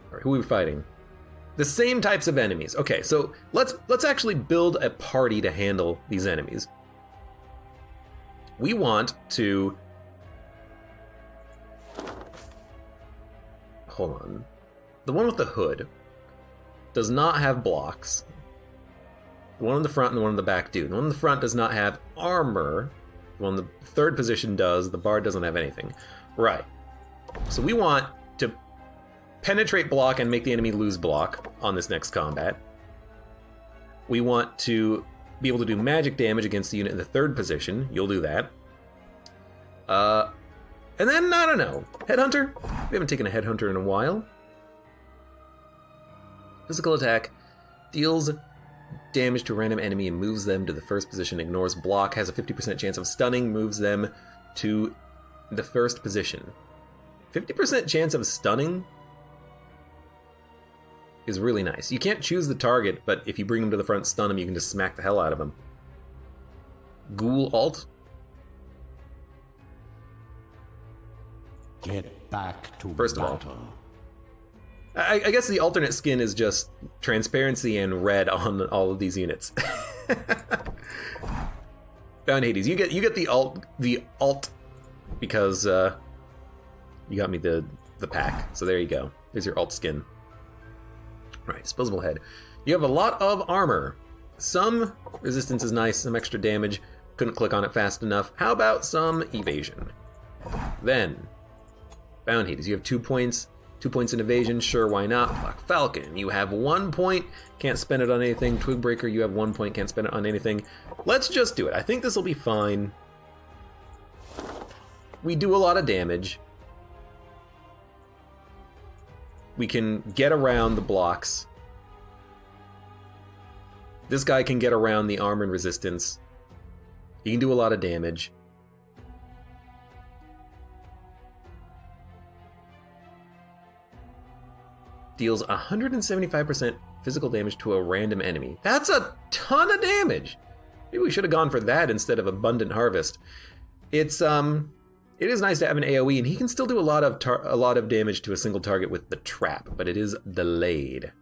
Alright, who are we fighting? The same types of enemies. Okay, so let's actually build a party to handle these enemies. We want to... Hold on. The one with the hood does not have blocks. The one in the front and the one in the back do. The one in the front does not have armor. The one in the third position does. The bard doesn't have anything. Right. So we want to penetrate block and make the enemy lose block on this next combat. We want to be able to do magic damage against the unit in the third position. You'll do that. And then, I don't know, Headhunter? We haven't taken a Headhunter in a while. Physical attack. Deals damage to a random enemy and moves them to the first position. Ignores block. Has a 50% chance of stunning. Moves them to the first position. 50% chance of stunning is really nice. You can't choose the target, but if you bring them to the front, stun them, you can just smack the hell out of them. Ghoul alt. Get back to First battle. of all, I guess the alternate skin is just transparency and red on all of these units. Bound Hades, you get the alt because you got me the pack. So there you go. There's your alt skin. All right, disposable head. You have a lot of armor. Some resistance is nice, some extra damage. Couldn't click on it fast enough. How about some evasion? Then, Bound Hades, you have 2 points. 2 points in evasion, sure, why not? Black Falcon, you have 1 point, can't spend it on anything. Twigbreaker, you have 1 point, can't spend it on anything. Let's just do it. I think this will be fine. We do a lot of damage. We can get around the blocks. This guy can get around the armor and resistance. He can do a lot of damage. Deals 175% physical damage to a random enemy. That's a ton of damage! Maybe we should have gone for that instead of Abundant Harvest. It is nice to have an AoE, and he can still do a lot of damage to a single target with the trap, but it is delayed.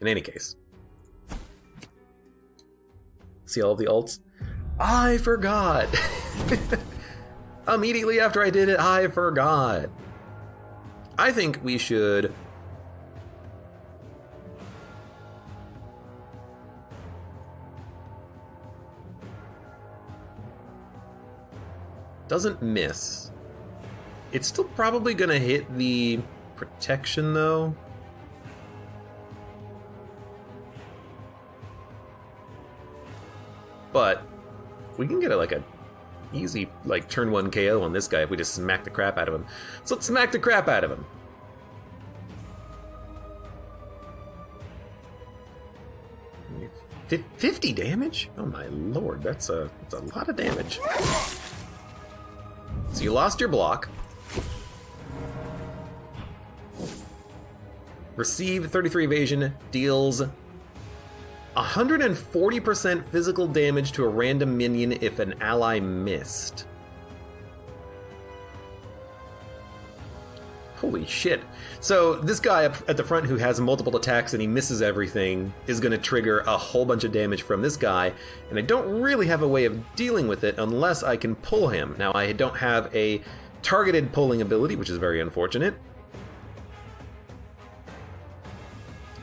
In any case. See all of the ults? I forgot! Immediately after I did it, I forgot. I think we should... Doesn't miss. It's still probably gonna hit the protection though. But we can get a easy turn 1 KO on this guy if we just smack the crap out of him. So let's smack the crap out of him. F 50 damage? Oh my lord, that's a lot of damage. So you lost your block. Receive 33 evasion, deals 140% physical damage to a random minion if an ally missed. Holy shit. So this guy up at the front who has multiple attacks and he misses everything is going to trigger a whole bunch of damage from this guy, and I don't really have a way of dealing with it unless I can pull him. Now I don't have a targeted pulling ability, which is very unfortunate.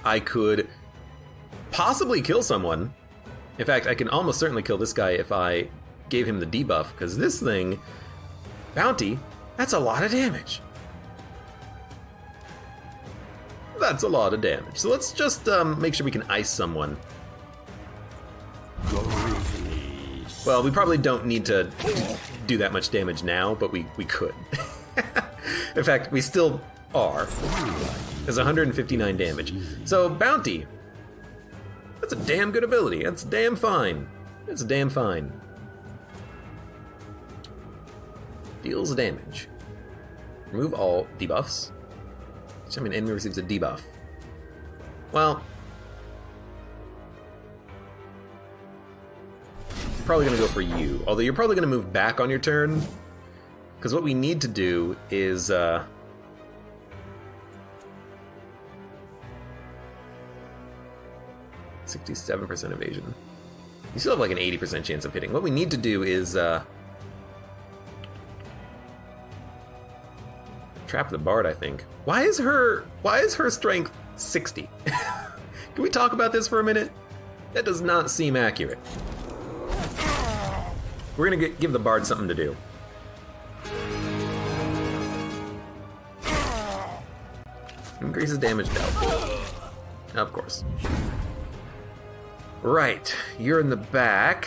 I could possibly kill someone. In fact, I can almost certainly kill this guy if I gave him the debuff, because this thing, Bounty, that's a lot of damage. That's a lot of damage. So let's just make sure we can ice someone. Well, we probably don't need to do that much damage now, but we could. In fact, we still are. There's 159 damage. So, Bounty. That's a damn good ability. That's damn fine. That's damn fine. Deals damage. Remove all debuffs. Each time an enemy receives a debuff. Well, probably gonna go for you. Although you're probably gonna move back on your turn, because what we need to do is 67% evasion. You still have like an 80% chance of hitting. What we need to do is trap the Bard, I think. Why is her strength 60? Can we talk about this for a minute? That does not seem accurate. We're gonna give the Bard something to do. Increases damage dealt. Of course. Right, you're in the back.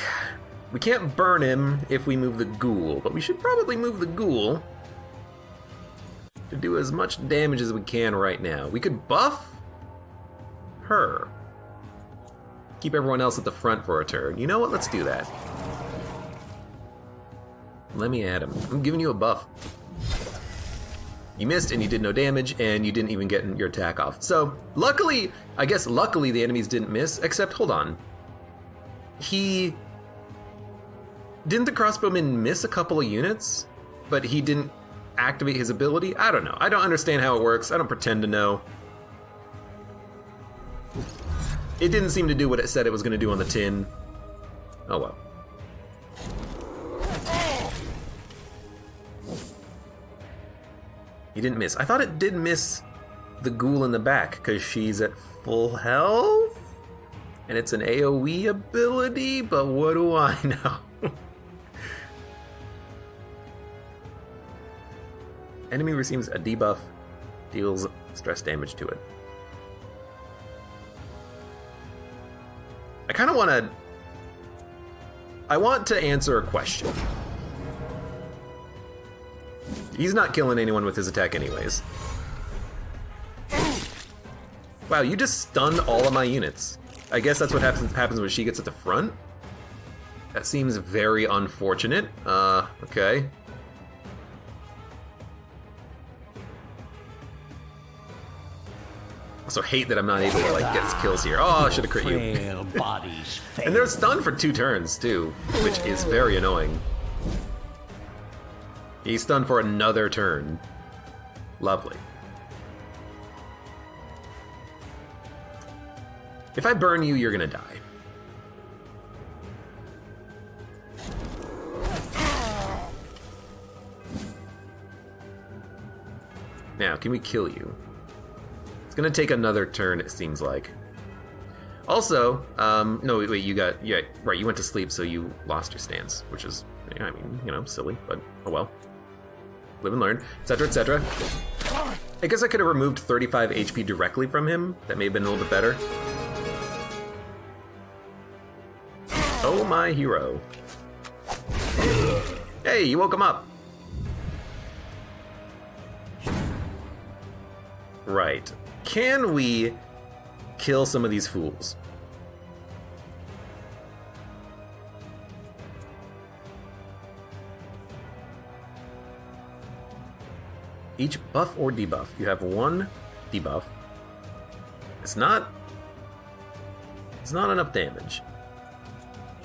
We can't burn him if we move the ghoul, but we should probably move the ghoul to do as much damage as we can right now. We could buff her. Keep everyone else at the front for a turn. You know what? Let's do that. Let me add him. I'm giving you a buff. You missed and you did no damage and you didn't even get your attack off. So luckily, I guess luckily the enemies didn't miss, except hold on. Didn't the crossbowman miss a couple of units, but he didn't activate his ability? I don't know. I don't understand how it works. I don't pretend to know. It didn't seem to do what it said it was going to do on the tin. Oh well. He didn't miss. I thought it did miss the ghoul in the back because she's at full health and it's an AoE ability, but what do I know? Enemy receives a debuff, deals stress damage to it. I want to answer a question. He's not killing anyone with his attack anyways. Wow, you just stunned all of my units. I guess that's what happens when she gets at the front. That seems very unfortunate. Okay. Also hate that I'm not able to like get kills here. Oh, I should have crit you. And they're stunned for 2 turns too, which is very annoying. He's stunned for another turn. Lovely. If I burn you, you're gonna die. Now, can we kill you? It's gonna take another turn, it seems like. Also, no, wait, yeah, right, you went to sleep, so you lost your stance, which is, I mean, you know, silly, but oh well. Live and learn, etc., etc. I guess I could have removed 35 HP directly from him. That may have been a little bit better. Oh, my hero. Hey, you woke him up. Right. Can we kill some of these fools? Each buff or debuff. You have 1 debuff. It's not enough damage.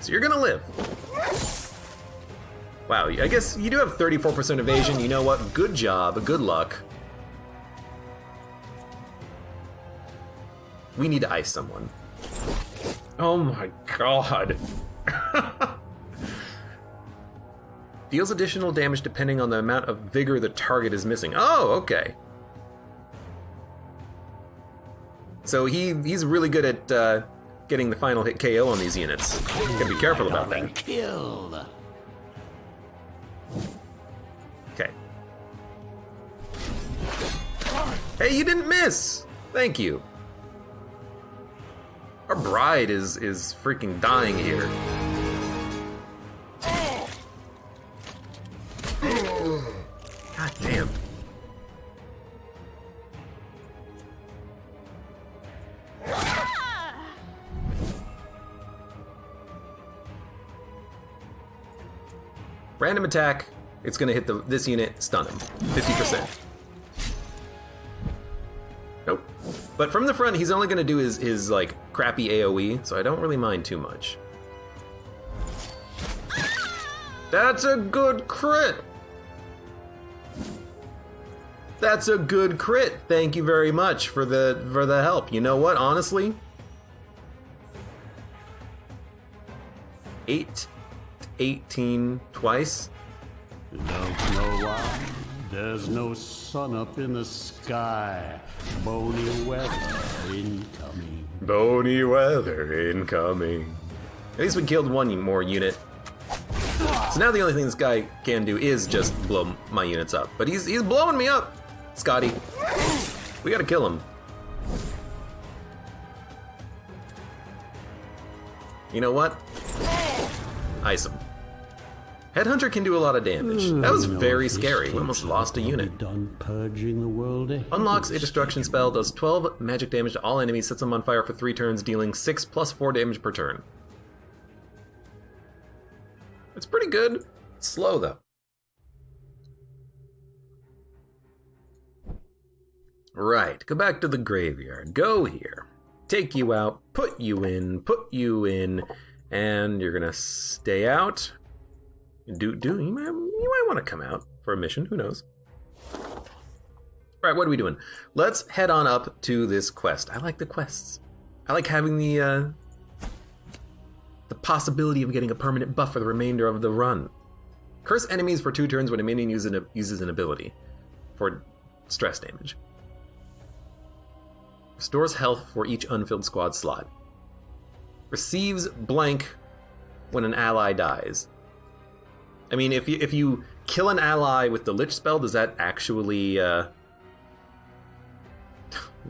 So you're gonna live. Wow, I guess you do have 34% evasion. You know what? Good job. Good luck. We need to ice someone. Oh my god. Deals additional damage depending on the amount of vigor the target is missing. Oh, okay. So he's really good at getting the final hit KO on these units. Gotta be careful about that. Killed. Okay. Hey, you didn't miss! Thank you. Our bride is freaking dying here. God damn. Random attack. It's gonna hit this unit, stun him. 50%. Nope. But from the front, he's only gonna do his like crappy AoE, so I don't really mind too much. That's a good crit. That's a good crit. Thank you very much for the help. You know what? Honestly, 8 18 twice. Don't know why. There's no sun up in the sky. Bony weather incoming. Bony weather incoming. At least we killed one more unit. So now the only thing this guy can do is just blow my units up. But he's blowing me up, Scotty. We gotta kill him. You know what? Ice him. Headhunter can do a lot of damage. That was very scary. We almost lost a unit. Done purging the world. Unlocks a destruction spell, does 12 magic damage to all enemies, sets them on fire for 3 turns, dealing 6 plus 4 damage per turn. It's pretty good. It's slow though. Right, go back to the graveyard. Go here. Take you out, put you in, and you're gonna stay out. You might want to come out for a mission, who knows. Alright, what are we doing? Let's head on up to this quest. I like the quests. I like having the possibility of getting a permanent buff for the remainder of the run. Curse enemies for 2 turns when a minion uses an ability for stress damage. Restores health for each unfilled squad slot. Receives blank when an ally dies. I mean, if you kill an ally with the Lich spell, does that actually...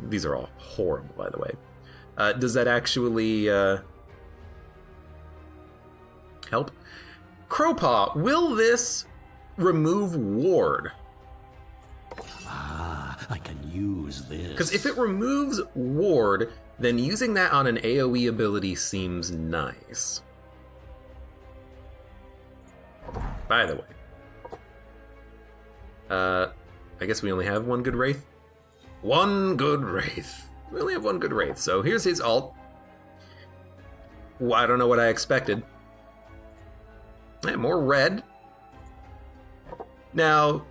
These are all horrible, by the way. Does that actually help? Crowpaw, will this remove ward? I can use this. Because if it removes ward, then using that on an AoE ability seems nice. By the way. I guess we only have one good Wraith? One good Wraith. We only have one good Wraith, so here's his ult. Well, I don't know what I expected. More red. Now,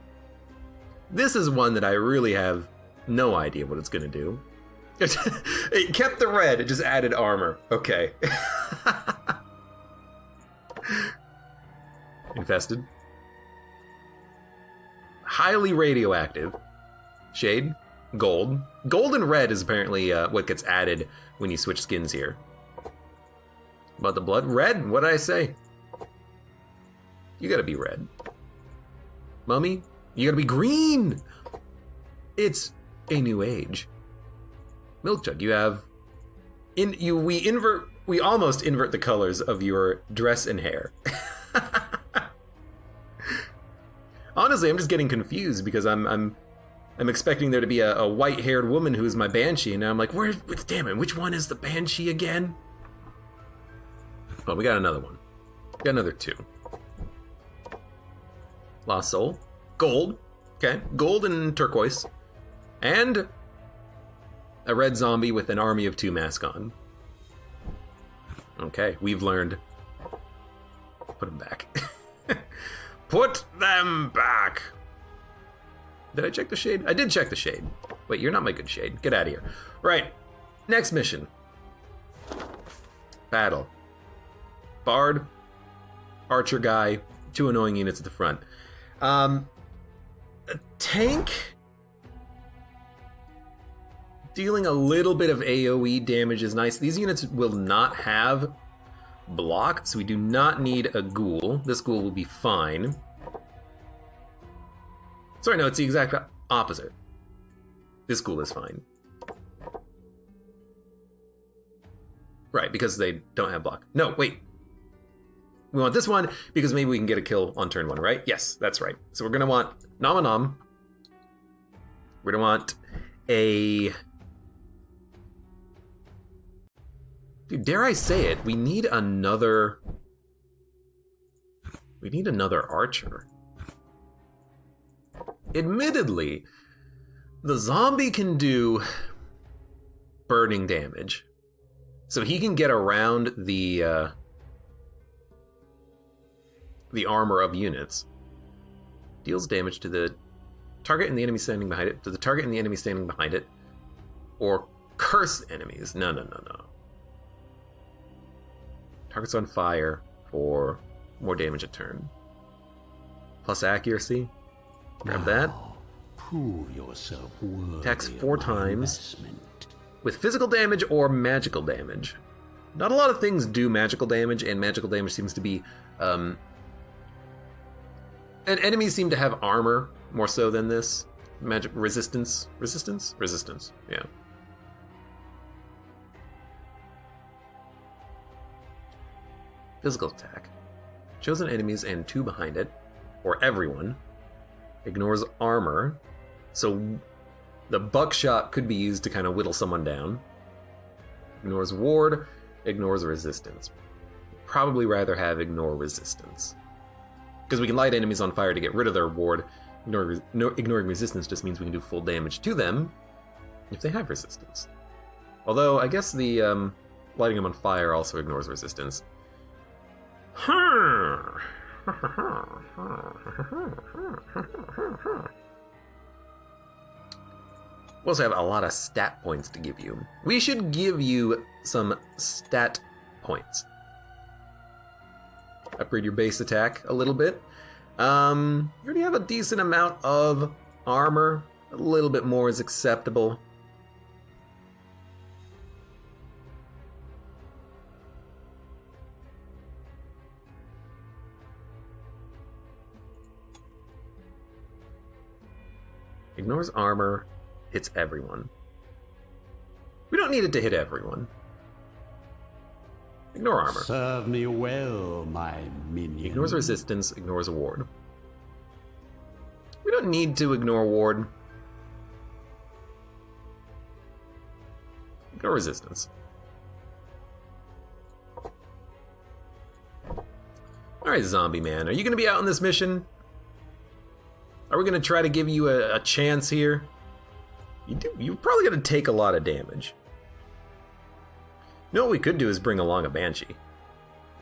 this is one that I really have no idea what it's going to do. It kept the red, it just added armor. Okay. Infested. Highly radioactive. Shade. Gold. Gold and red is apparently what gets added when you switch skins here. About the blood? Red? What did I say? You gotta be red. Mummy? You gotta be green! It's a new age. Milk Jug, you have... We almost invert the colors of your dress and hair. Honestly, I'm just getting confused because I'm expecting there to be a white-haired woman who's my Banshee, and now I'm like, damn it, which one is the Banshee again? Oh, we got another one. We got another 2. Lost Soul. Gold. Okay, gold and turquoise. And a red zombie with an army of 2 mask on. Okay, we've learned. Put them back. Put them back! Did I check the shade? I did check the shade. Wait, you're not my good shade. Get out of here. Right, next mission. Battle. Bard, archer guy, 2 annoying units at the front. A tank dealing a little bit of AoE damage is nice. These units will not have block, so we do not need a ghoul. This ghoul will be fine. Sorry, no, it's the exact opposite. This ghoul is fine. Right, because they don't have block. No, wait. We want this one because maybe we can get a kill on turn 1, right? Yes, that's right. So we're going to want Nama Nam. We're going to want a... Dude, dare I say it, we need another... We need another archer. Admittedly, the zombie can do burning damage. So he can get around the armor of units. Deals damage to the target and the enemy standing behind it, to the target and the enemy standing behind it, or curse enemies. No. Target's on fire for more damage a turn. Plus accuracy. Grab that. Prove yourself worthy. Attacks 4 of my times. investment. With physical damage or magical damage. Not a lot of things do magical damage, and magical damage seems to be... and enemies seem to have armor more so than this. Magic resistance. Resistance? Resistance, yeah. Physical attack. Chosen enemies and 2 behind it, or everyone. Ignores armor, so the buckshot could be used to kind of whittle someone down. Ignores ward, ignores resistance. Probably rather have resistance. Because we can light enemies on fire to get rid of their ward. Ignoring resistance just means we can do full damage to them if they have resistance. Although, I guess the lighting them on fire also ignores resistance. We also have a lot of stat points to give you. We should give you some stat points. Upgrade your base attack a little bit. You already have a decent amount of armor. A little bit more is acceptable. Ignores armor, hits everyone. We don't need it to hit everyone. Ignore armor. Serve me well, my minion. Ignores resistance, ignores ward. We don't need to ignore ward. Ignore resistance. Alright, zombie man, are you going to be out on this mission? Are we going to try to give you a chance here? You're probably going to take a lot of damage. You know what we could do is bring along a Banshee.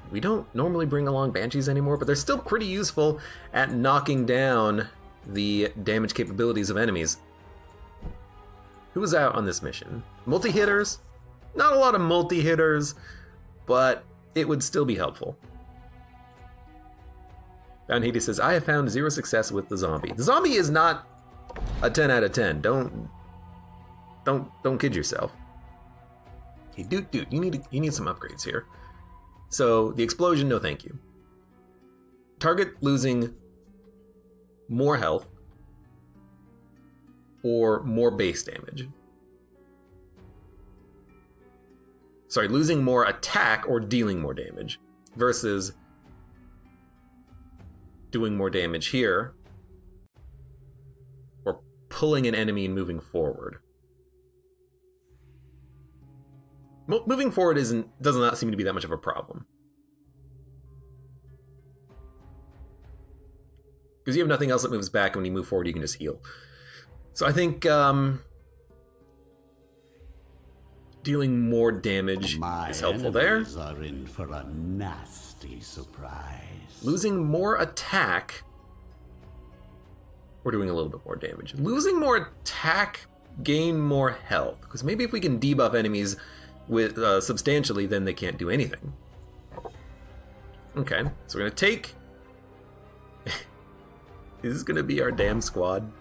We don't normally bring along Banshees anymore, but they're still pretty useful at knocking down the damage capabilities of enemies. Who's out on this mission? Multi-hitters? Not a lot of multi-hitters, but it would still be helpful. Down Hades says, I have found 0 success with the zombie. The zombie is not a 10 out of 10. Don't kid yourself. Hey, dude, you need some upgrades here. So the explosion, no thank you. Target losing more health or more base damage. Sorry, losing more attack or dealing more damage versus doing more damage here or pulling an enemy and moving forward. Moving forward does not seem to be that much of a problem. Because you have nothing else that moves back, and when you move forward, you can just heal. So I think dealing more damage is helpful there. Are in for a nasty surprise. Losing more attack, or doing a little bit more damage. Losing more attack, gain more health. Because maybe if we can debuff enemies with substantially, then they can't do anything. Okay, so we're gonna take... This is gonna be our damn squad.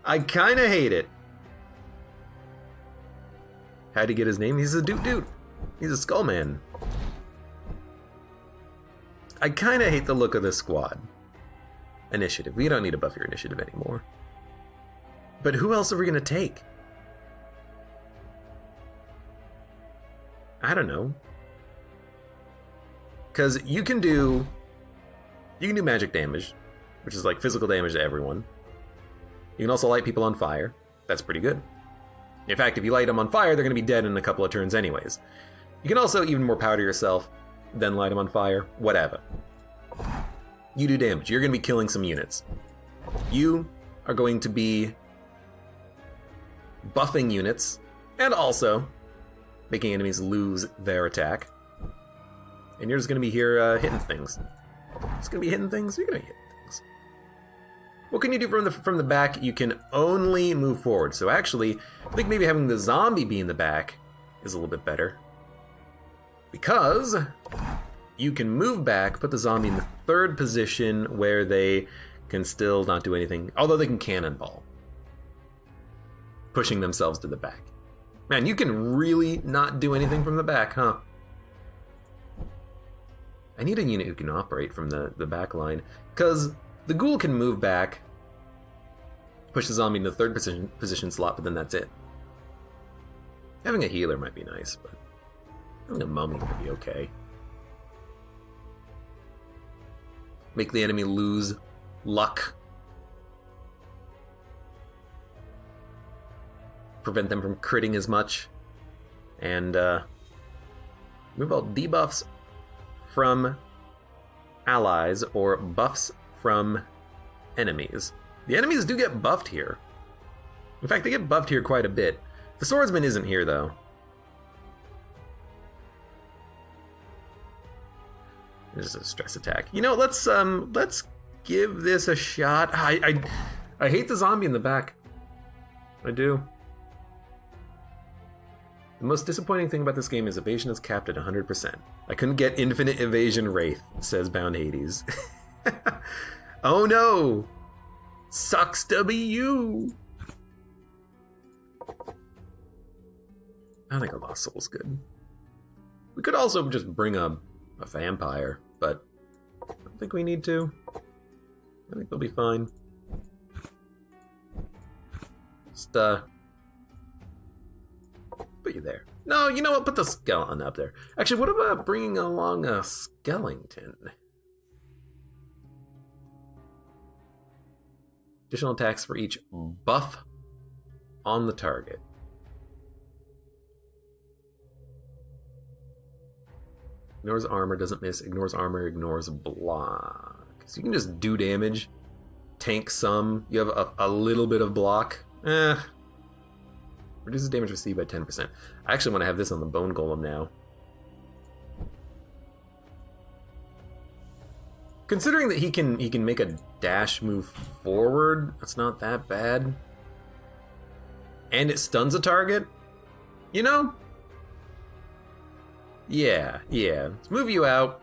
I kinda hate it. How'd he get his name? He's a dude. He's a skull man. I kinda hate the look of this squad. Initiative. We don't need to buff your initiative anymore. But who else are we gonna take? I don't know. Because you can do magic damage, which is like physical damage to everyone. You can also light people on fire. That's pretty good. In fact, if you light them on fire, they're going to be dead in a couple of turns anyways. You can also even more powder yourself, then light them on fire. Whatever. You do damage. You're going to be killing some units. You are going to be buffing units, and also making enemies lose their attack. And you're just going to be here hitting things. It's going to be hitting things? You're going to hit things. What can you do from the back? You can only move forward. So actually, I think maybe having the zombie be in the back is a little bit better. Because you can move back, put the zombie in the third position where they can still not do anything, although they can cannonball, pushing themselves to the back. Man, you can really not do anything from the back, huh? I need a unit who can operate from the back line, because the ghoul can move back, push the zombie in the third position slot, but then that's it. Having a healer might be nice, but having a mummy might be okay. Make the enemy lose luck. Prevent them from critting as much. And move all debuffs from allies or buffs from enemies. The enemies do get buffed here. In fact, they get buffed here quite a bit. The swordsman isn't here, though. This is a stress attack. You know, let's give this a shot. I hate the zombie in the back. I do. The most disappointing thing about this game is evasion is capped at 100%. I couldn't get infinite evasion Wraith, says Bound Hades. Oh no! Sucks to be you! I think a Lost Soul's good. We could also just bring a vampire, but I don't think we need to. I think they'll be fine. Just, put you there. No, you know what? Put the skeleton up there. Actually, what about bringing along a skeleton? Additional attacks for each buff on the target. Ignores armor, doesn't miss. Ignores armor, ignores block. So you can just do damage. Tank some. You have a little bit of block. Reduces damage received by 10%. I actually want to have this on the Bone Golem now. Considering that he can make a dash move forward, that's not that bad. And it stuns a target, you know? Yeah. Let's move you out.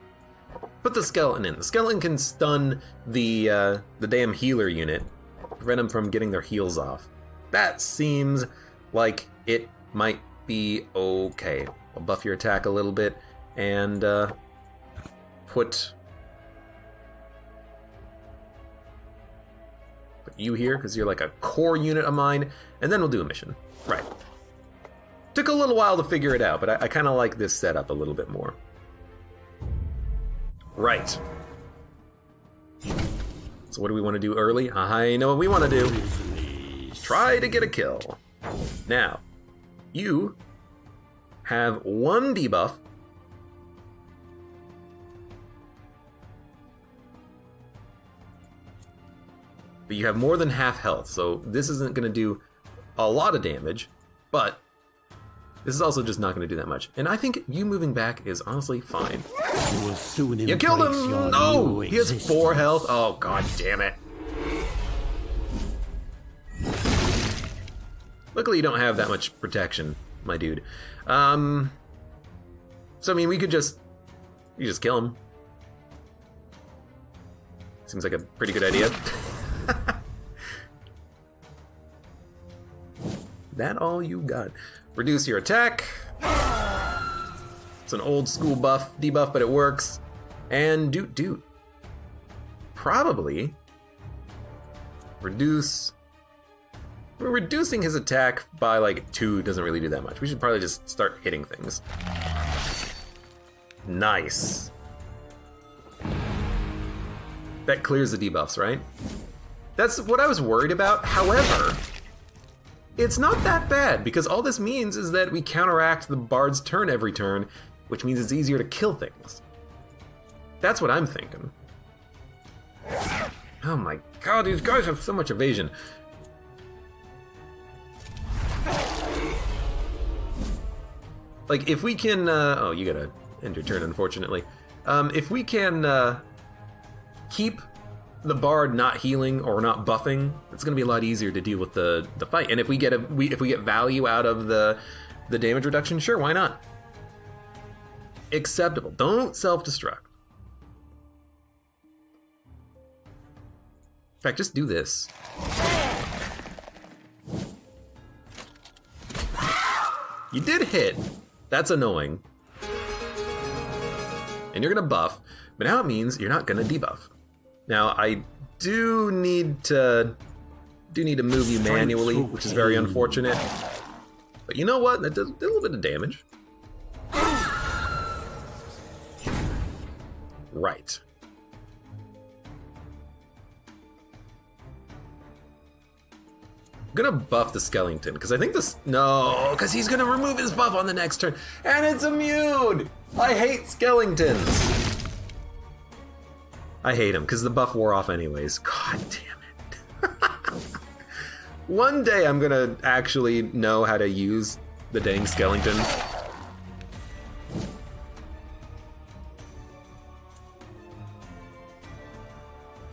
Put the skeleton in. The skeleton can stun the damn healer unit, prevent them from getting their heals off. That seems like it might be okay. I'll buff your attack a little bit and put you here because you're like a core unit of mine, and then we'll do a mission. Right. Took a little while to figure it out, but I kind of like this setup a little bit more. Right. So what do we want to do early? I know what we want to do. Try to get a kill. Now, you have one debuff. But you have more than half health, so this isn't going to do a lot of damage, but this is also just not going to do that much. And I think you moving back is honestly fine. You killed him! No! He has 4 health. Oh, god damn it. Luckily you don't have that much protection, my dude. So I mean, you just kill him. Seems like a pretty good idea. That all you got. Reduce your attack. It's an old school debuff, but it works. And doot. Probably reduce. We're reducing his attack by like 2 doesn't really do that much. We should probably just start hitting things. Nice. That clears the debuffs, right? That's what I was worried about. However, it's not that bad because all this means is that we counteract the Bard's turn every turn, which means it's easier to kill things. That's what I'm thinking. Oh my god, these guys have so much evasion. Like, if we can, oh, you gotta end your turn, unfortunately. If we can, keep the Bard not healing or not buffing, it's gonna be a lot easier to deal with the fight. And if we get if we get value out of the damage reduction, sure, why not? acceptable. Don't self-destruct. In fact, just do this. You did hit. That's annoying. And you're gonna buff, but now it means you're not gonna debuff. Now I do need to move you manually, which is very unfortunate. But you know what? That does a little bit of damage. Right. I'm gonna buff the skeleton, because I think this... No, because he's gonna remove his buff on the next turn. And it's immune! I hate skeletons! I hate him, because the buff wore off anyways. God damn it. One day I'm gonna actually know how to use the dang skeleton.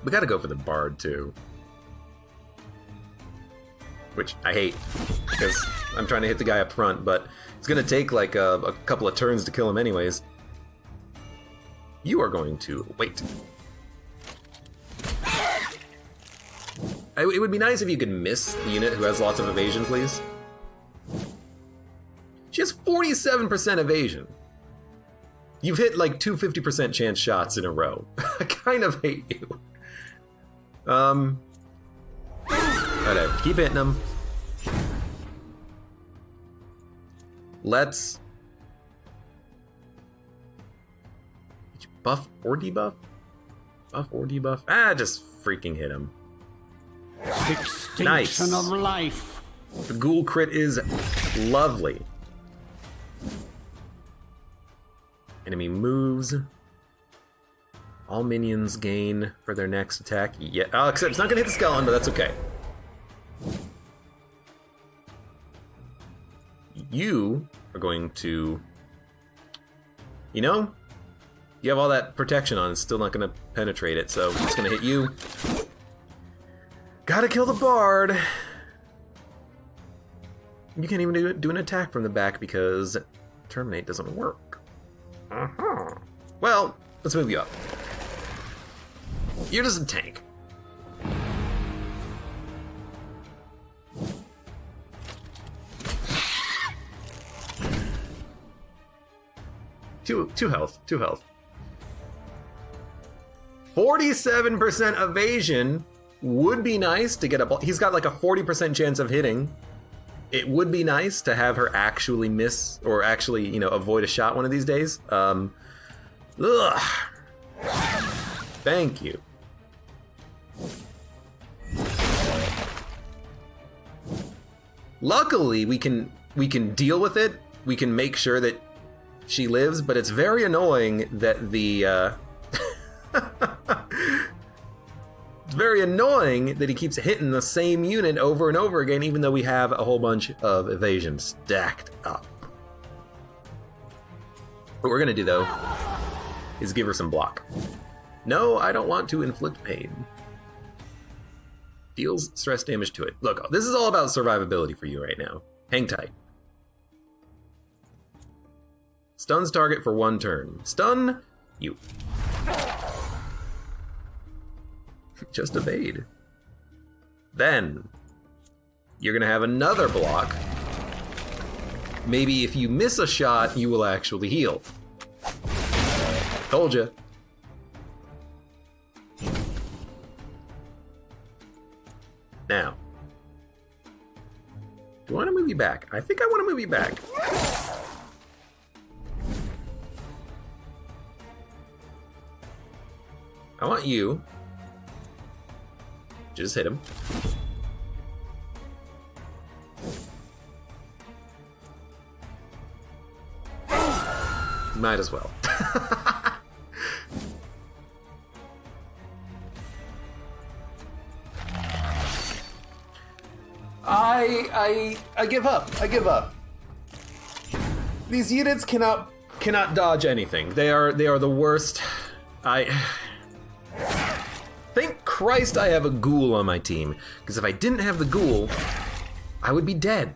We gotta go for the Bard, too. Which I hate, because I'm trying to hit the guy up front, but it's gonna take like a couple of turns to kill him anyways. You are going to wait. It would be nice if you could miss the unit who has lots of evasion, please. She has 47% evasion. You've hit like two 50% chance shots in a row. I kind of hate you. Whatever, keep hitting him. Let's... Did you buff or debuff? Buff or debuff? Ah, just freaking hit him. Extinction Nice. of life. The ghoul crit is lovely. Enemy moves. All minions gain for their next attack. Yeah, except it's not gonna hit the skeleton, but that's okay. You are going to... You know? You have all that protection on, it's still not gonna penetrate it, so it's gonna hit you. Gotta kill the Bard! You can't even do an attack from the back because Terminate doesn't work. Well, let's move you up. You're just a tank. Two health. 47% evasion would be nice to get a... He's got like a 40% chance of hitting. It would be nice to have her actually miss, or actually, you know, avoid a shot one of these days. Ugh. Thank you. Luckily, we can deal with it. We can make sure that she lives, but it's very annoying that the it's very annoying that he keeps hitting the same unit over and over again, even though we have a whole bunch of evasion stacked up. What we're gonna do, though, is give her some block. No, I don't want to inflict pain. Deals stress damage to it. Look, this is all about survivability for you right now. Hang tight. Stuns target for 1 turn. Stun you. Just evade. Then you're gonna have another block. Maybe if you miss a shot, you will actually heal. Told ya. Now, do I want to move you back? I think I want to move you back. I want you. Just hit him. Might as well. I give up. I give up. These units cannot dodge anything. They are the worst. Thank Christ I have a ghoul on my team, because if I didn't have the ghoul, I would be dead.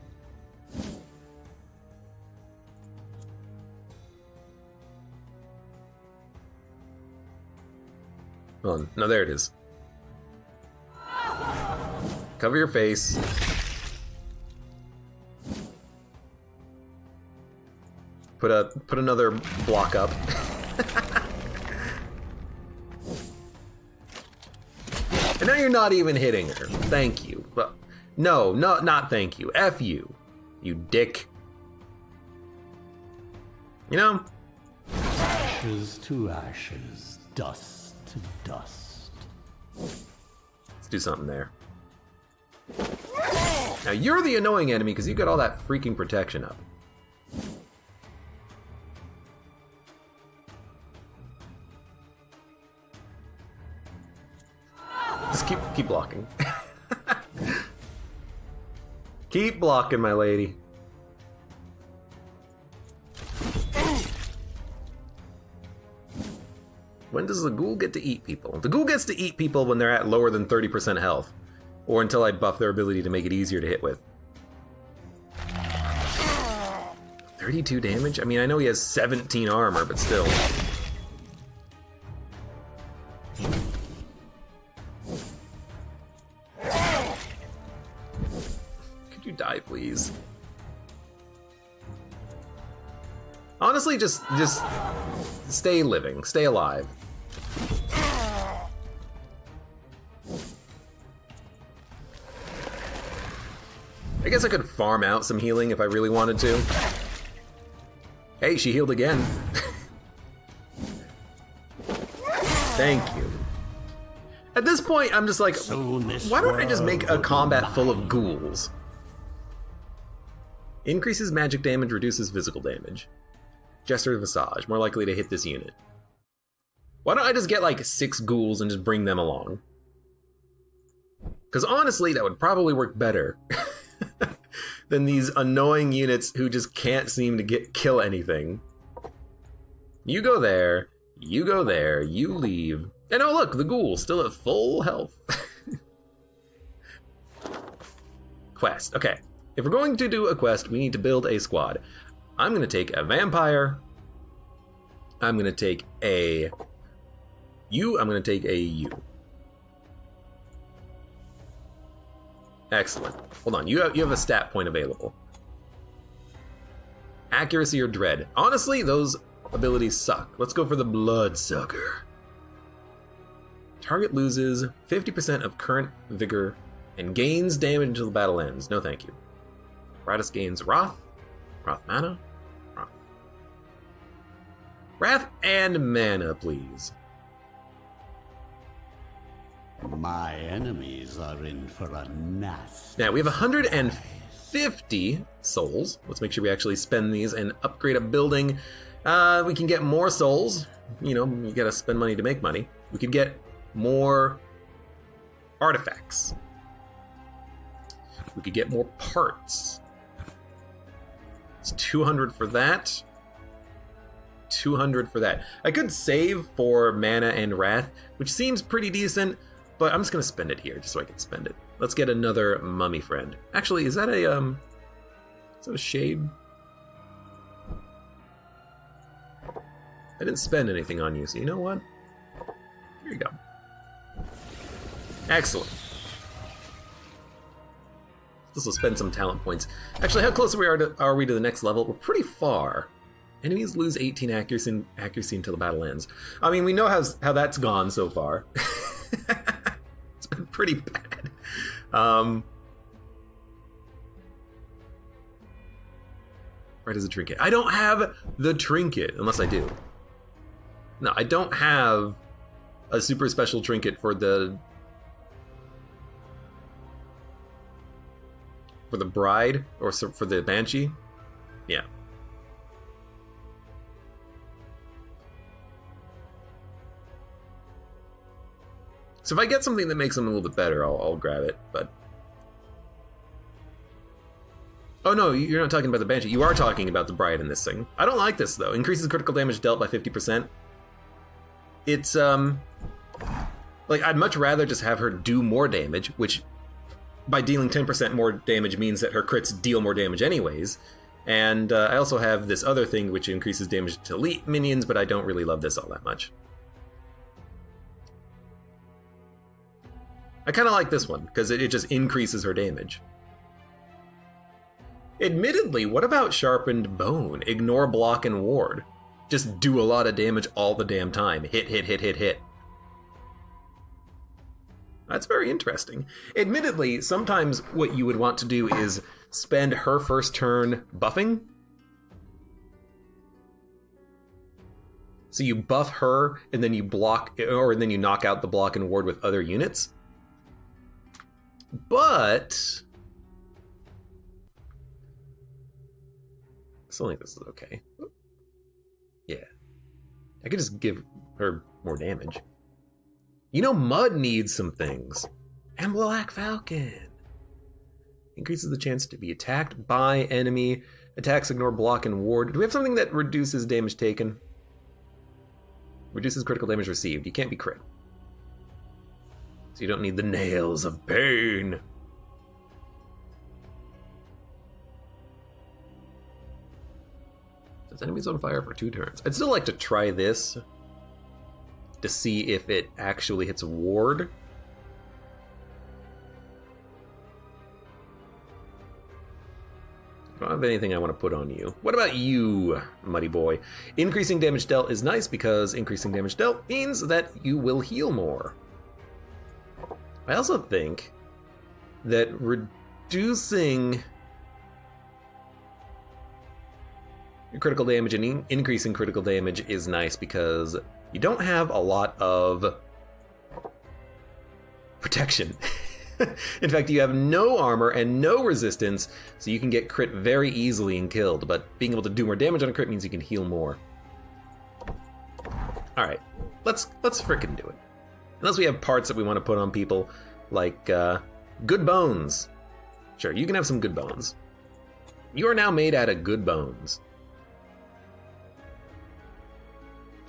Hold on. No, there it is. Cover your face. Put another block up. And now you're not even hitting her. Thank you. But no, not thank you. F you. You dick. You know? Ashes to ashes, dust to dust. Let's do something there. Now you're the annoying enemy because you got all that freaking protection up. Just keep blocking. Keep blocking, my lady. When does the ghoul get to eat people? The ghoul gets to eat people when they're at lower than 30% health, or until I buff their ability to make it easier to hit with. 32 damage? I mean, I know he has 17 armor, but still. Could you die, please? Honestly, just stay living, stay alive. I guess I could farm out some healing if I really wanted to. Hey, she healed again. Thank you. At this point, I'm just like, why don't I just make a combat full of ghouls? Increases magic damage, reduces physical damage. Jester Visage, more likely to hit this unit. Why don't I just get like 6 ghouls and just bring them along? Because honestly, that would probably work better than these annoying units who just can't seem to kill anything. You go there, you go there, you leave. And oh look, the ghoul still at full health. Quest, okay. If we're going to do a quest, we need to build a squad. I'm gonna take a vampire. I'm gonna take a you. I'm gonna take a you. Excellent. Hold on, you have a stat point available. Accuracy or dread. Honestly, those abilities suck. Let's go for the Bloodsucker. Target loses 50% of current vigor and gains damage until the battle ends. No thank you. Iratus gains Wrath. Wrath mana. Wrath. Wrath and mana, please. My enemies are in for a nasty. Now, we have 150 souls. Let's make sure we actually spend these and upgrade a building. We can get more souls. You know, you gotta spend money to make money. We could get more artifacts. We could get more parts. It's 200 for that. 200 for that. I could save for mana and wrath, which seems pretty decent, but I'm just gonna spend it here just so I can spend it. Let's get another mummy friend. Actually, is that a shade? I didn't spend anything on you, so you know what? Here you go. Excellent. This will spend some talent points. Actually, how close are we to the next level? We're pretty far. Enemies lose 18 accuracy until the battle ends. I mean, we know how that's gone so far. It's been pretty bad. Right as a trinket. I don't have the trinket, unless I do. No, I don't have a super special trinket for the bride, or for the banshee. Yeah. So if I get something that makes them a little bit better, I'll grab it, but... Oh no, you're not talking about the banshee. You are talking about the bride in this thing. I don't like this, though. Increases critical damage dealt by 50%. It's, like, I'd much rather just have her do more damage, which, by dealing 10% more damage means that her crits deal more damage anyways. And I also have this other thing which increases damage to elite minions, but I don't really love this all that much. I kind of like this one, because it just increases her damage. Admittedly, what about Sharpened Bone? Ignore, block, and ward. Just do a lot of damage all the damn time. Hit, hit, hit, hit, hit. That's very interesting. Admittedly, sometimes what you would want to do is spend her first turn buffing. So you buff her, and then you block, or then you knock out the block and ward with other units. But I still think this is okay. Yeah. I could just give her more damage. You know, Mud needs some things. And Black Falcon. Increases the chance to be attacked by enemy. Attacks ignore, block, and ward. Do we have something that reduces damage taken? Reduces critical damage received. You can't be crit. So you don't need the nails of pain. Says enemies on fire for 2 turns. I'd still like to try this to see if it actually hits a ward. I don't have anything I want to put on you. What about you, Muddy Boy? Increasing damage dealt is nice because increasing damage dealt means that you will heal more. I also think that reducing critical damage and increasing critical damage is nice because you don't have a lot of protection. In fact, you have no armor and no resistance, so you can get crit very easily and killed, but being able to do more damage on a crit means you can heal more. Alright, let's frickin' do it. Unless we have parts that we want to put on people, like good bones. Sure, you can have some good bones. You are now made out of good bones.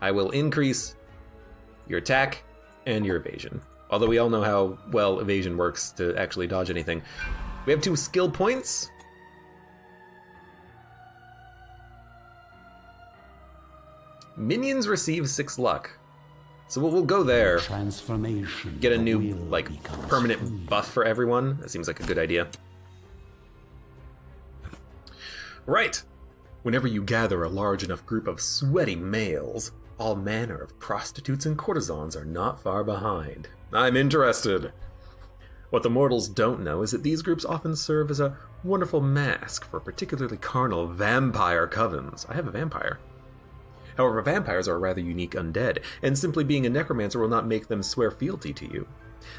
I will increase your attack and your evasion. Although we all know how well evasion works to actually dodge anything. We have 2 skill points. Minions receive 6 luck. So we'll go there. Transformation. Get a new, like, permanent buff for everyone. That seems like a good idea. Right. Whenever you gather a large enough group of sweaty males, all manner of prostitutes and courtesans are not far behind. I'm interested. What the mortals don't know is that these groups often serve as a wonderful mask for particularly carnal vampire covens. I have a vampire. However, vampires are a rather unique undead, and simply being a necromancer will not make them swear fealty to you.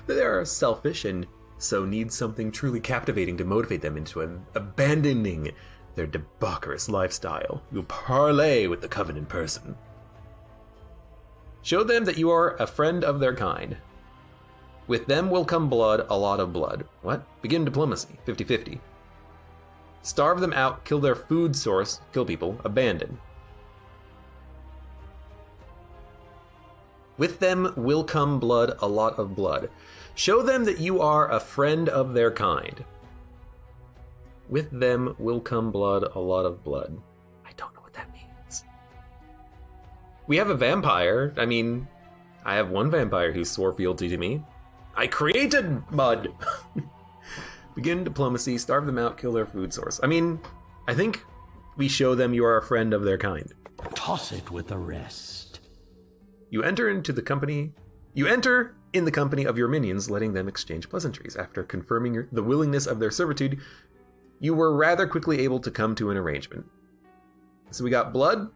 They are selfish and so need something truly captivating to motivate them into abandoning their debaucherous lifestyle. You'll parley with the coven in person. Show them that you are a friend of their kind. With them will come blood, a lot of blood. What? Begin diplomacy, 50-50. Starve them out, kill their food source, kill people, abandon. With them will come blood, a lot of blood. Show them that you are a friend of their kind. With them will come blood, a lot of blood. I don't know what that means. We have a vampire. I mean, I have one vampire who swore fealty to me. I created mud. Begin diplomacy, starve them out, kill their food source. I mean, I think we show them you are a friend of their kind. Toss it with the rest. You enter in the company of your minions, letting them exchange pleasantries. After confirming the willingness of their servitude, you were rather quickly able to come to an arrangement. So we got blood,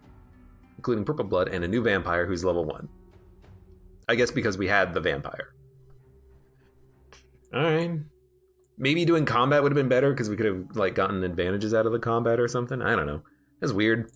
including purple blood, and a new vampire who's level 1. I guess because we had the vampire. Alright. Maybe doing combat would have been better because we could have like gotten advantages out of the combat or something. I don't know. That's weird.